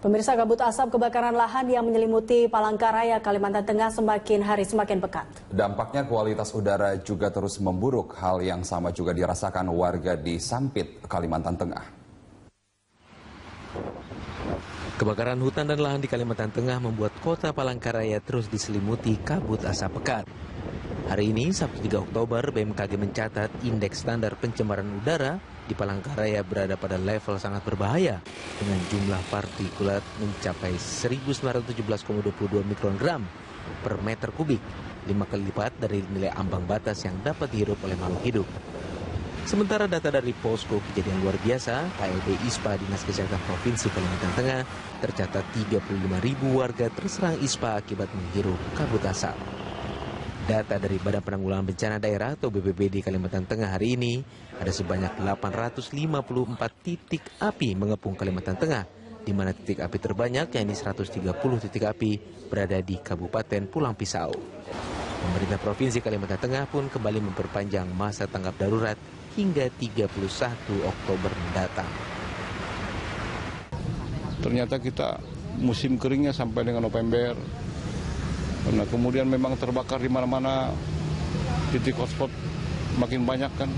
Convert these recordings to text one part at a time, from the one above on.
Pemirsa, kabut asap kebakaran lahan yang menyelimuti Palangkaraya, Kalimantan Tengah semakin hari semakin pekat. Dampaknya kualitas udara juga terus memburuk. Hal yang sama juga dirasakan warga di Sampit, Kalimantan Tengah. Kebakaran hutan dan lahan di Kalimantan Tengah membuat kota Palangkaraya terus diselimuti kabut asap pekat. Hari ini, Sabtu 3 Oktober, BMKG mencatat indeks standar pencemaran udara di Palangkaraya berada pada level sangat berbahaya dengan jumlah partikulat mencapai 1917,22 mikrogram per meter kubik, 5 kali lipat dari nilai ambang batas yang dapat dihirup oleh makhluk hidup. Sementara data dari Posko Kejadian Luar Biasa, KLB ISPA Dinas Kesehatan Provinsi Kalimantan Tengah, tercatat 35.000 warga terserang ISPA akibat menghirup kabut asap. Data dari Badan Penanggulangan Bencana Daerah atau BPBD Kalimantan Tengah hari ini, ada sebanyak 854 titik api mengepung Kalimantan Tengah, di mana titik api terbanyak, yakni 130 titik api, berada di Kabupaten Pulang Pisau. Pemerintah Provinsi Kalimantan Tengah pun kembali memperpanjang masa tanggap darurat hingga 31 Oktober mendatang. Ternyata kita musim keringnya sampai dengan November. Nah, kemudian memang terbakar di mana-mana, titik hotspot makin banyak kan.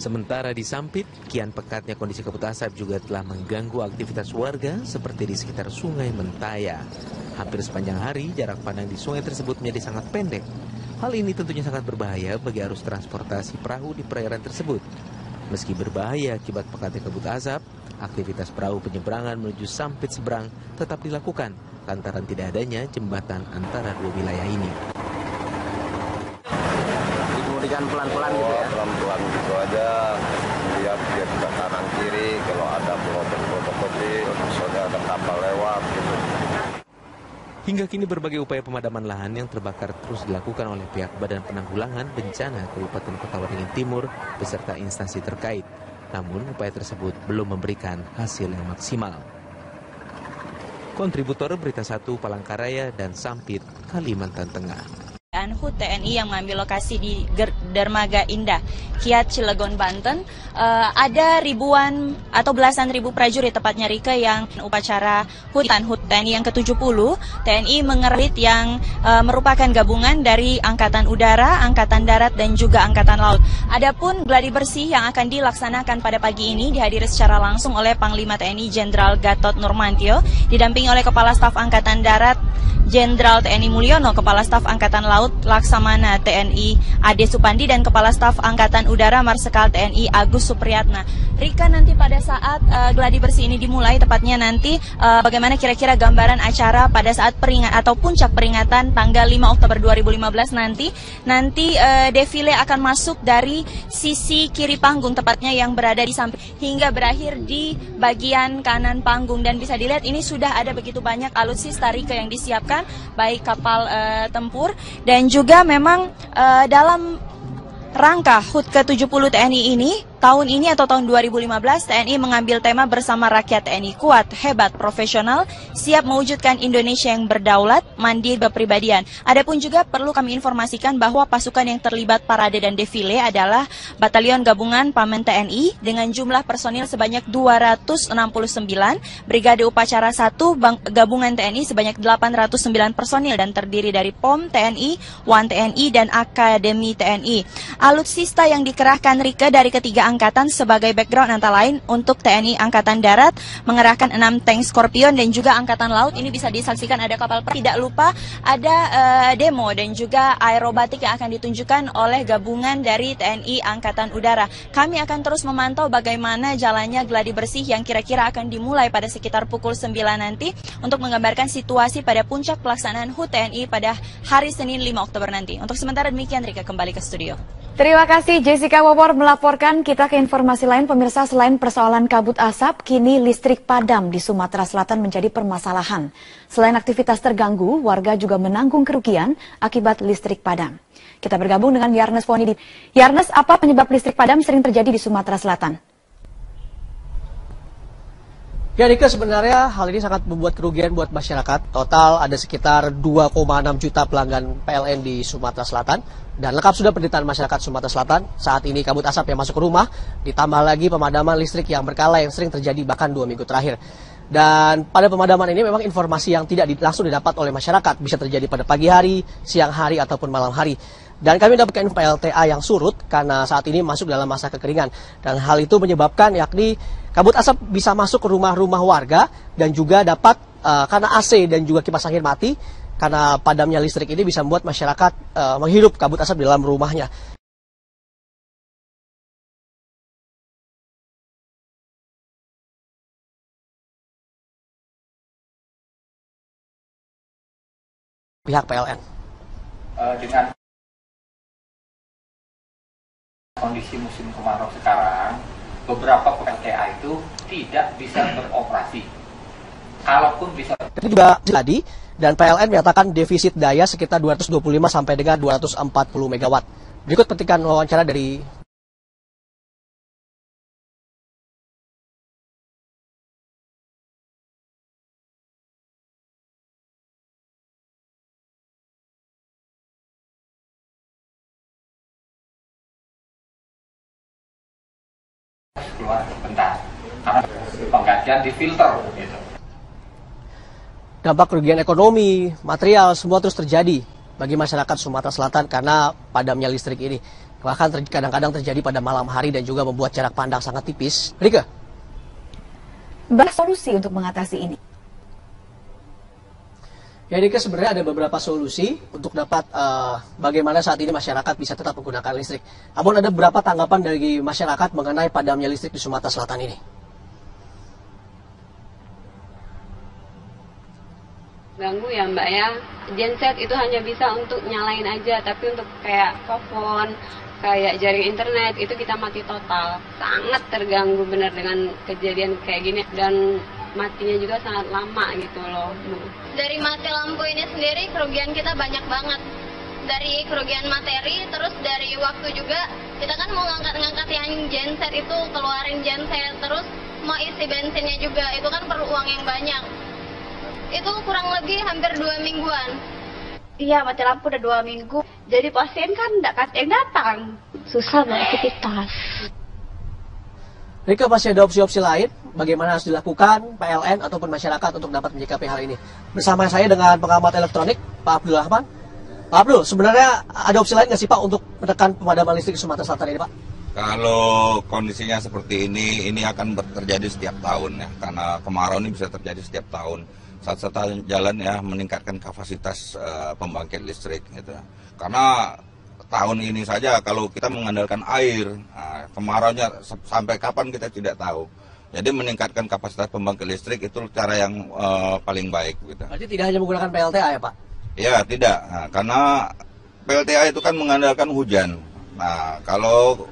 Sementara di Sampit, kian pekatnya kondisi kabut asap juga telah mengganggu aktivitas warga seperti di sekitar Sungai Mentaya. Hampir sepanjang hari, jarak pandang di sungai tersebut menjadi sangat pendek. Hal ini tentunya sangat berbahaya bagi arus transportasi perahu di perairan tersebut. Meski berbahaya akibat pekatnya kabut asap, aktivitas perahu penyeberangan menuju Sampit seberang tetap dilakukan lantaran tidak adanya jembatan antara dua wilayah ini. Dikemudikan pelan-pelan gitu ya? Pelan-pelan gitu aja, lihat dia juga kanan kiri, kalau ada pelopor kecil, misalnya ada kapal lewat gitu. Hingga kini berbagai upaya pemadaman lahan yang terbakar terus dilakukan oleh pihak Badan Penanggulangan Bencana Kabupaten Kota Waringin Timur beserta instansi terkait. Namun upaya tersebut belum memberikan hasil yang maksimal. Kontributor Berita 1 Palangkaraya dan Sampit, Kalimantan Tengah. HUT TNI yang mengambil lokasi di Dermaga Indah, Kiat, Cilegon, Banten, ada ribuan atau belasan ribu prajurit tepatnya Rike yang upacara HUT TNI yang ke-70, TNI mengerit yang merupakan gabungan dari Angkatan Udara, Angkatan Darat, dan juga Angkatan Laut. Adapun gladi bersih yang akan dilaksanakan pada pagi ini dihadiri secara langsung oleh Panglima TNI Jenderal Gatot Nurmantio, didampingi oleh Kepala Staf Angkatan Darat Jenderal TNI Mulyono, Kepala Staf Angkatan Laut Laksamana TNI Ade Supandi, dan Kepala Staf Angkatan Udara Marsikal TNI Agus Supriyatna. Rika, nanti pada saat gladi bersih ini dimulai, tepatnya nanti bagaimana kira-kira gambaran acara pada saat atau puncak peringatan tanggal 5 Oktober 2015 nanti defile akan masuk dari sisi kiri panggung, tepatnya yang berada di samping, hingga berakhir di bagian kanan panggung, dan bisa dilihat ini sudah ada begitu banyak alutsista Rika yang disiapkan, baik kapal tempur dan juga memang dalam rangka HUT ke-70 TNI ini, tahun ini atau tahun 2015, TNI mengambil tema bersama rakyat TNI kuat, hebat, profesional, siap mewujudkan Indonesia yang berdaulat, mandiri, berpribadian. Adapun juga perlu kami informasikan bahwa pasukan yang terlibat parade dan defile adalah Batalion Gabungan Pamen TNI dengan jumlah personil sebanyak 269, Brigade Upacara 1 Gabungan TNI sebanyak 809 personil dan terdiri dari POM TNI, WAN TNI, dan Akademi TNI. Alutsista yang dikerahkan Rike dari ketiga angkatan sebagai background antara lain untuk TNI Angkatan Darat mengerahkan 6 tank Scorpion, dan juga Angkatan Laut ini bisa disaksikan ada kapal perang. Tidak lupa ada demo dan juga aerobatik yang akan ditunjukkan oleh gabungan dari TNI Angkatan Udara. Kami akan terus memantau bagaimana jalannya gladi bersih yang kira-kira akan dimulai pada sekitar pukul 9 nanti untuk menggambarkan situasi pada puncak pelaksanaan HUT TNI pada hari Senin 5 Oktober nanti. Untuk sementara demikian, Rika kembali ke studio. Terima kasih Jessica Wawor melaporkan. Kita ke informasi lain, pemirsa. Selain persoalan kabut asap, kini listrik padam di Sumatera Selatan menjadi permasalahan. Selain aktivitas terganggu, warga juga menanggung kerugian akibat listrik padam. Kita bergabung dengan Yarnes Poni. Yarnes, apa penyebab listrik padam sering terjadi di Sumatera Selatan? Ya Rika, sebenarnya hal ini sangat membuat kerugian buat masyarakat. Total ada sekitar 2,6 juta pelanggan PLN di Sumatera Selatan. Dan lengkap sudah penderitaan masyarakat Sumatera Selatan. Saat ini kabut asap yang masuk ke rumah, ditambah lagi pemadaman listrik yang berkala yang sering terjadi bahkan 2 minggu terakhir. Dan pada pemadaman ini memang informasi yang tidak langsung didapat oleh masyarakat, bisa terjadi pada pagi hari, siang hari, ataupun malam hari. Dan kami mendapatkan info PLTA yang surut karena saat ini masuk dalam masa kekeringan. Dan hal itu menyebabkan yakni kabut asap bisa masuk ke rumah-rumah warga dan juga dapat karena AC dan juga kipas angin mati, karena padamnya listrik ini bisa membuat masyarakat menghirup kabut asap di dalam rumahnya. Pihak PLN. Dengan kondisi musim kemarau sekarang, beberapa PLTA itu tidak bisa beroperasi. Kalaupun bisa. Itu juga jadi, dan PLN menyatakan defisit daya sekitar 225 sampai dengan 240 megawatt. Berikut petikan wawancara dari keluar sebentar karena penggantian di filter gitu. dampak kerugian ekonomi, material, semua terus terjadi bagi masyarakat Sumatera Selatan karena padamnya listrik ini. Bahkan kadang-kadang terjadi pada malam hari dan juga membuat jarak pandang sangat tipis. Rika? Banyak solusi untuk mengatasi ini. Ya, Rika, sebenarnya ada beberapa solusi untuk dapat bagaimana saat ini masyarakat bisa tetap menggunakan listrik. Namun ada beberapa tanggapan dari masyarakat mengenai padamnya listrik di Sumatera Selatan ini. Ganggu ya Mbak ya, genset itu hanya bisa untuk nyalain aja, tapi untuk kayak telepon, kayak jaring internet itu kita mati total. Sangat terganggu benar dengan kejadian kayak gini, dan matinya juga sangat lama gitu loh. Dari mati lampu ini sendiri kerugian kita banyak banget. Dari kerugian materi, terus dari waktu juga. Kita kan mau ngangkat-ngangkat yang genset itu, keluarin genset, terus mau isi bensinnya juga, itu kan perlu uang yang banyak. Itu kurang lebih hampir 2 mingguan. Iya, mati lampu udah 2 minggu. Jadi pasien kan nggak yang datang. Susah beraktivitas. Rika, masih ada opsi-opsi lain bagaimana harus dilakukan PLN ataupun masyarakat untuk dapat menyikapi hal ini. Bersama saya dengan pengamat elektronik, Pak Abdul Rahman. Pak Abdul, sebenarnya ada opsi lain nggak sih Pak untuk menekan pemadaman listrik di Sumatera Selatan ini Pak? Kalau kondisinya seperti ini akan terjadi setiap tahun ya, karena kemarau ini bisa terjadi setiap tahun. Satu-satunya jalan ya meningkatkan kapasitas pembangkit listrik gitu. Karena tahun ini saja kalau kita mengandalkan air, kemaraunya sampai kapan kita tidak tahu. Jadi meningkatkan kapasitas pembangkit listrik itu cara yang paling baik gitu. Berarti tidak hanya menggunakan PLTA ya Pak? Ya tidak, karena PLTA itu kan mengandalkan hujan. Nah kalau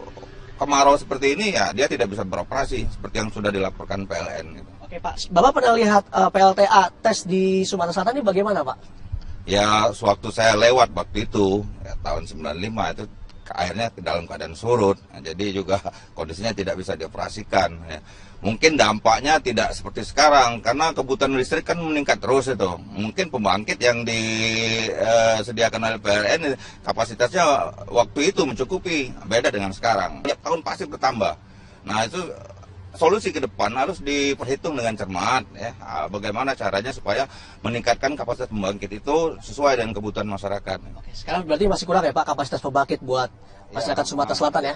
kemarau seperti ini ya dia tidak bisa beroperasi seperti yang sudah dilaporkan PLN gitu. Oke Pak, Bapak pernah lihat PLTA tes di Sumatera Selatan ini bagaimana Pak? Ya, sewaktu saya lewat waktu itu, ya, tahun 95 itu airnya dalam keadaan surut. Nah, jadi juga kondisinya tidak bisa dioperasikan. Ya. Mungkin dampaknya tidak seperti sekarang, karena kebutuhan listrik kan meningkat terus itu. Mungkin pembangkit yang disediakan oleh PLN kapasitasnya waktu itu mencukupi, beda dengan sekarang. Tiap tahun pasti bertambah. Nah itu solusi ke depan harus diperhitung dengan cermat ya, bagaimana caranya supaya meningkatkan kapasitas pembangkit itu sesuai dengan kebutuhan masyarakat. Oke, sekarang berarti masih kurang ya Pak kapasitas pembangkit buat masyarakat Sumatera Selatan ya.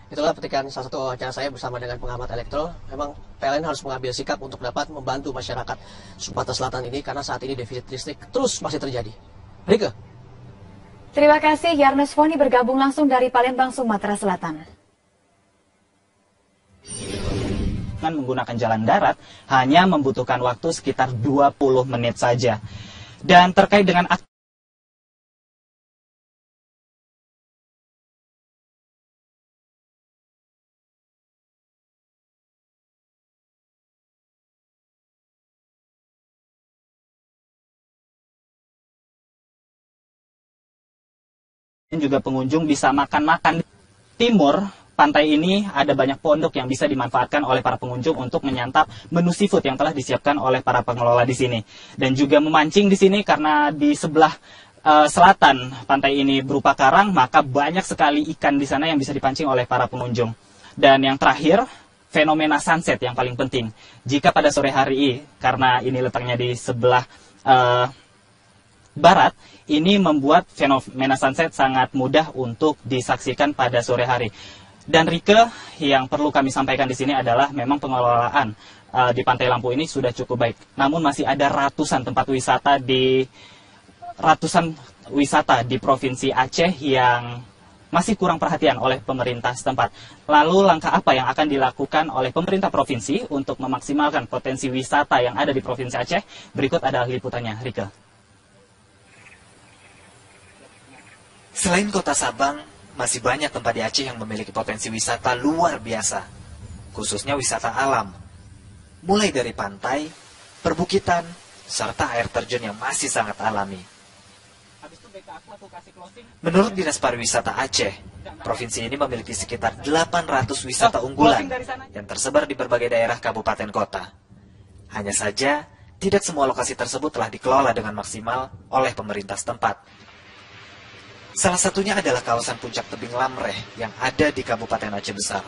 Itulah petikan salah satu wawancara saya bersama dengan pengamat elektro. Memang PLN harus mengambil sikap untuk dapat membantu masyarakat Sumatera Selatan ini karena saat ini defisit listrik terus masih terjadi. Rika. Terima kasih Yarnes Foni bergabung langsung dari Palembang, Sumatera Selatan. Menggunakan jalan darat hanya membutuhkan waktu sekitar 20 menit saja. Dan terkait dengan juga pengunjung bisa makan-makan. Timur pantai ini ada banyak pondok yang bisa dimanfaatkan oleh para pengunjung untuk menyantap menu seafood yang telah disiapkan oleh para pengelola di sini. Dan juga memancing di sini karena di sebelah selatan pantai ini berupa karang, maka banyak sekali ikan di sana yang bisa dipancing oleh para pengunjung. Dan yang terakhir, fenomena sunset yang paling penting. Jika pada sore hari, karena ini letaknya di sebelah barat, ini membuat fenomena sunset sangat mudah untuk disaksikan pada sore hari. Dan Rike, yang perlu kami sampaikan di sini adalah memang pengelolaan di Pantai Lampu ini sudah cukup baik. Namun masih ada ratusan wisata di Provinsi Aceh yang masih kurang perhatian oleh pemerintah setempat. Lalu langkah apa yang akan dilakukan oleh pemerintah provinsi untuk memaksimalkan potensi wisata yang ada di Provinsi Aceh? Berikut adalah liputannya, Rike. Selain kota Sabang, masih banyak tempat di Aceh yang memiliki potensi wisata luar biasa, khususnya wisata alam. Mulai dari pantai, perbukitan, serta air terjun yang masih sangat alami. Menurut Dinas Pariwisata Aceh, provinsi ini memiliki sekitar 800 wisata unggulan yang tersebar di berbagai daerah kabupaten kota. Hanya saja, tidak semua lokasi tersebut telah dikelola dengan maksimal oleh pemerintah setempat. Salah satunya adalah kawasan Puncak Tebing Lamreh yang ada di Kabupaten Aceh Besar.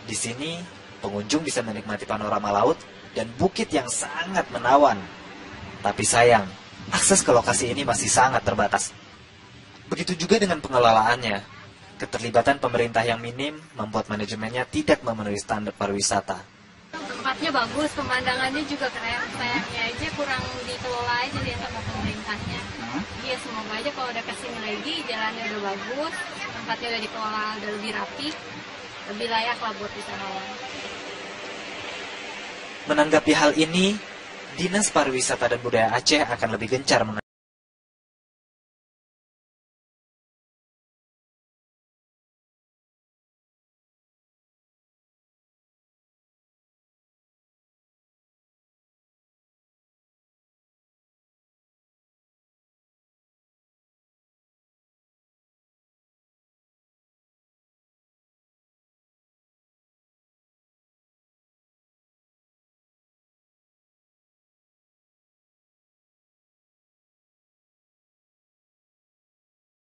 Di sini, pengunjung bisa menikmati panorama laut dan bukit yang sangat menawan. Tapi sayang, akses ke lokasi ini masih sangat terbatas. Begitu juga dengan pengelolaannya. Keterlibatan pemerintah yang minim membuat manajemennya tidak memenuhi standar pariwisata. Tempatnya bagus, pemandangannya juga keren. Sayangnya aja kurang dikelola aja dia sama pemerintahnya. Iya, semoga aja kalau udah kesini lagi, jalannya udah bagus, tempatnya udah dikelola, udah lebih rapi, lebih layak lah buat wisatawan. Menanggapi hal ini, Dinas Pariwisata dan Budaya Aceh akan lebih gencar